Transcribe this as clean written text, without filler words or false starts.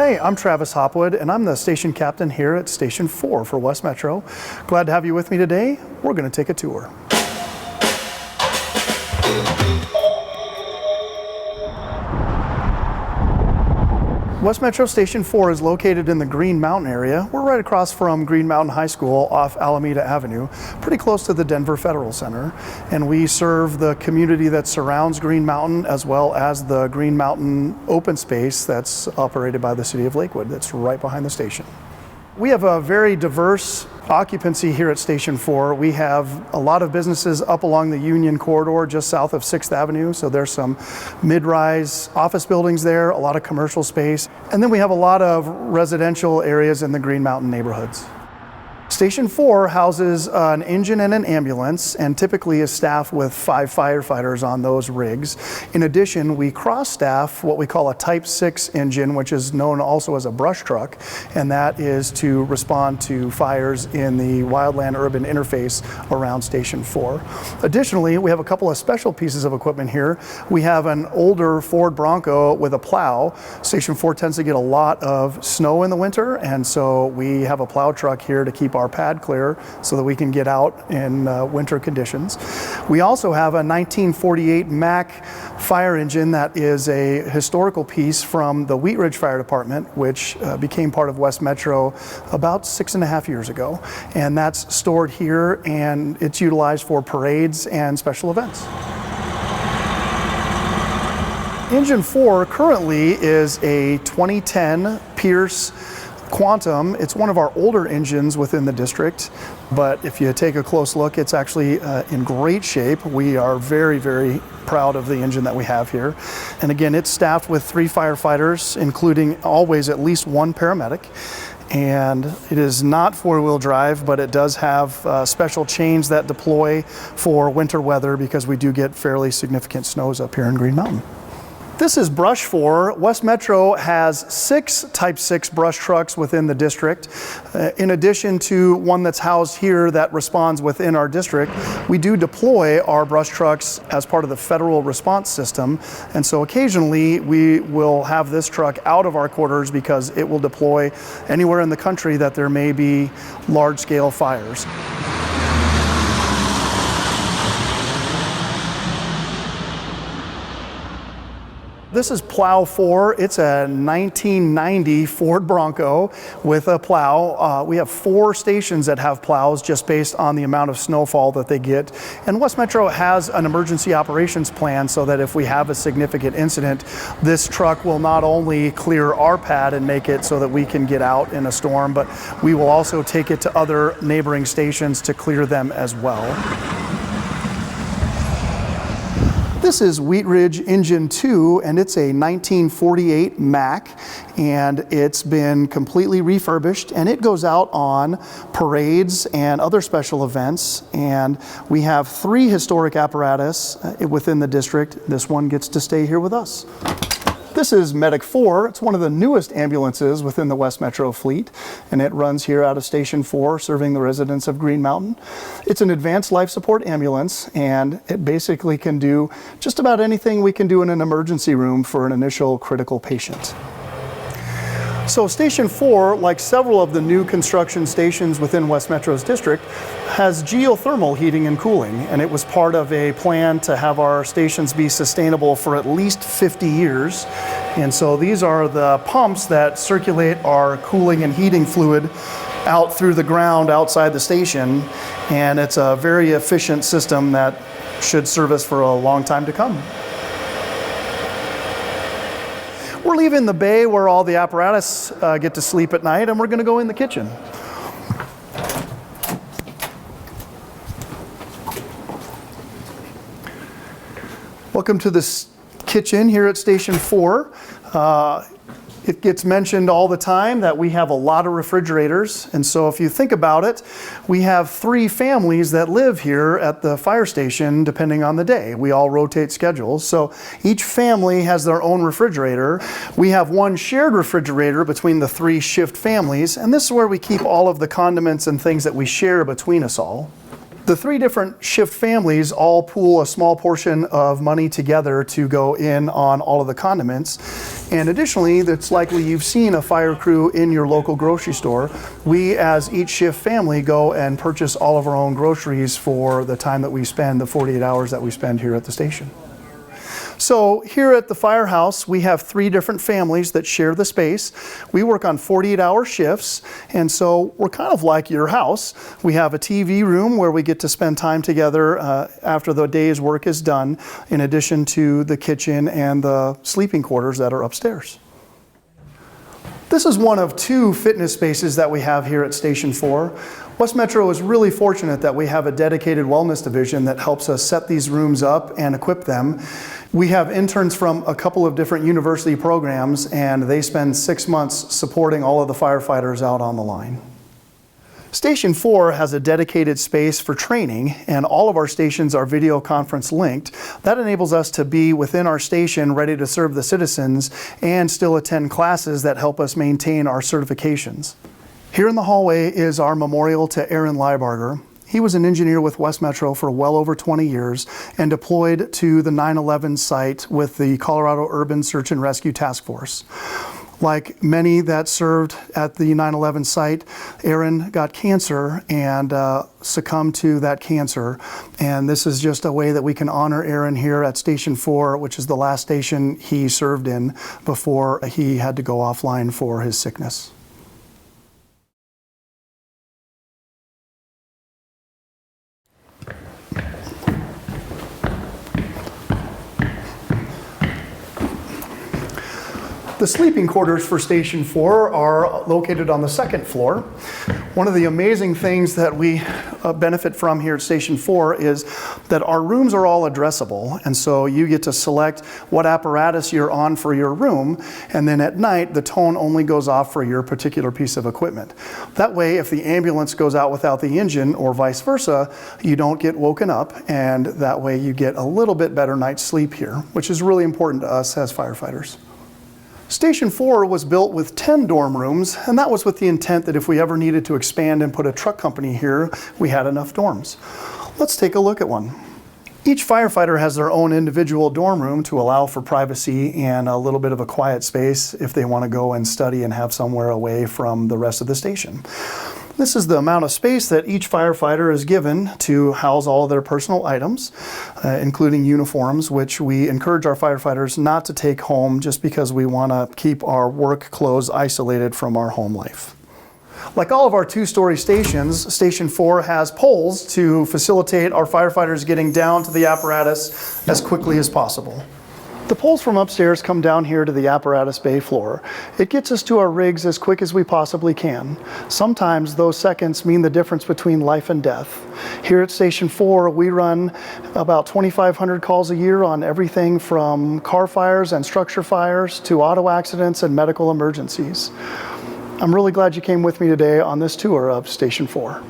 Hi, I'm Travis Hopwood, and I'm the station captain here at Station 4 for West Metro. Glad to have you with me today. We're going to take a tour. West Metro Station 4 is located in the Green Mountain area. We're right across from Green Mountain High School off Alameda Avenue, pretty close to the Denver Federal Center. And we serve the community that surrounds Green Mountain as well as the Green Mountain open space that's operated by the City of Lakewood that's right behind the station. We have a very diverse occupancy here at Station 4. We have a lot of businesses up along the Union Corridor just south of 6th Avenue. So there's some mid-rise office buildings there, a lot of commercial space. And then we have a lot of residential areas in the Green Mountain neighborhoods. Station 4 houses an engine and an ambulance and typically is staffed with 5 firefighters on those rigs. In addition, we cross-staff what we call a Type 6 engine, which is known also as a brush truck, and that is to respond to fires in the wildland-urban interface around Station 4. Additionally, we have a couple of special pieces of equipment here. We have an older Ford Bronco with a plow. Station 4 tends to get a lot of snow in the winter, and so we have a plow truck here to keep our pad clear so that we can get out in winter conditions. We also have a 1948 Mack fire engine that is a historical piece from the Wheat Ridge Fire Department, which became part of West Metro about 6.5 years ago. And that's stored here and it's utilized for parades and special events. Engine 4 currently is a 2010 Pierce Quantum. It's one of our older engines within the district, but if you take a close look, it's actually in great shape. We are very, very proud of the engine that we have here. And again, it's staffed with 3 firefighters, including always at least 1 paramedic. And it is not 4-wheel drive, but it does have special chains that deploy for winter weather because we do get fairly significant snows up here in Green Mountain. This is Brush 4. West Metro has 6 Type 6 brush trucks within the district. In addition to one that's housed here that responds within our district, we do deploy our brush trucks as part of the federal response system. And so occasionally we will have this truck out of our quarters because it will deploy anywhere in the country that there may be large-scale fires. This is Plow 4. It's a 1990 Ford Bronco with a plow. We have 4 stations that have plows just based on the amount of snowfall that they get. And West Metro has an emergency operations plan so that if we have a significant incident, this truck will not only clear our pad and make it so that we can get out in a storm, but we will also take it to other neighboring stations to clear them as well. This is Wheat Ridge Engine 2, and it's a 1948 Mack, and it's been completely refurbished, and it goes out on parades and other special events. And we have 3 historic apparatus within the district. This one gets to stay here with us. This is Medic 4. It's one of the newest ambulances within the West Metro fleet, and it runs here out of Station 4, serving the residents of Green Mountain. It's an advanced life support ambulance, and it basically can do just about anything we can do in an emergency room for an initial critical patient. So Station 4, like several of the new construction stations within West Metro's district, has geothermal heating and cooling, and it was part of a plan to have our stations be sustainable for at least 50 years. And so these are the pumps that circulate our cooling and heating fluid out through the ground outside the station, and it's a very efficient system that should serve us for a long time to come. We're leaving the bay where all the apparatus get to sleep at night, and we're going to go in the kitchen. Welcome to this kitchen here at Station 4. It gets mentioned all the time that we have a lot of refrigerators, and so if you think about it, we have 3 families that live here at the fire station depending on the day. We all rotate schedules, so each family has their own refrigerator. We have one shared refrigerator between the 3 shift families, and this is where we keep all of the condiments and things that we share between us all. The three different shift families all pool a small portion of money together to go in on all of the condiments. And additionally, it's likely you've seen a fire crew in your local grocery store. We, as each shift family, go and purchase all of our own groceries for the time that we spend, the 48 hours that we spend here at the station. So here at the firehouse, we have three different families that share the space. We work on 48-hour shifts, and so we're kind of like your house. We have a TV room where we get to spend time together after the day's work is done, in addition to the kitchen and the sleeping quarters that are upstairs. This is one of two fitness spaces that we have here at Station 4. West Metro is really fortunate that we have a dedicated wellness division that helps us set these rooms up and equip them. We have interns from a couple of different university programs, and they spend 6 months supporting all of the firefighters out on the line. Station 4 has a dedicated space for training, and all of our stations are video conference linked. That enables us to be within our station ready to serve the citizens and still attend classes that help us maintain our certifications. Here in the hallway is our memorial to Aaron Leibarger. He was an engineer with West Metro for well over 20 years and deployed to the 9/11 site with the Colorado Urban Search and Rescue Task Force. Like many that served at the 9/11 site, Aaron got cancer and succumbed to that cancer. And this is just a way that we can honor Aaron here at Station 4, which is the last station he served in before he had to go offline for his sickness. The sleeping quarters for Station 4 are located on the second floor. One of the amazing things that we benefit from here at Station 4 is that our rooms are all addressable, and so you get to select what apparatus you're on for your room, and then at night the tone only goes off for your particular piece of equipment. That way, if the ambulance goes out without the engine or vice versa, you don't get woken up, and that way you get a little bit better night's sleep here, which is really important to us as firefighters. Station 4 was built with 10 dorm rooms, and that was with the intent that if we ever needed to expand and put a truck company here, we had enough dorms. Let's take a look at one. Each firefighter has their own individual dorm room to allow for privacy and a little bit of a quiet space if they want to go and study and have somewhere away from the rest of the station. This is the amount of space that each firefighter is given to house all of their personal items, including uniforms, which we encourage our firefighters not to take home just because we want to keep our work clothes isolated from our home life. Like all of our two-story stations, Station 4 has poles to facilitate our firefighters getting down to the apparatus as quickly as possible. The poles from upstairs come down here to the apparatus bay floor. It gets us to our rigs as quick as we possibly can. Sometimes those seconds mean the difference between life and death. Here at Station 4, we run about 2,500 calls a year on everything from car fires and structure fires to auto accidents and medical emergencies. I'm really glad you came with me today on this tour of Station 4.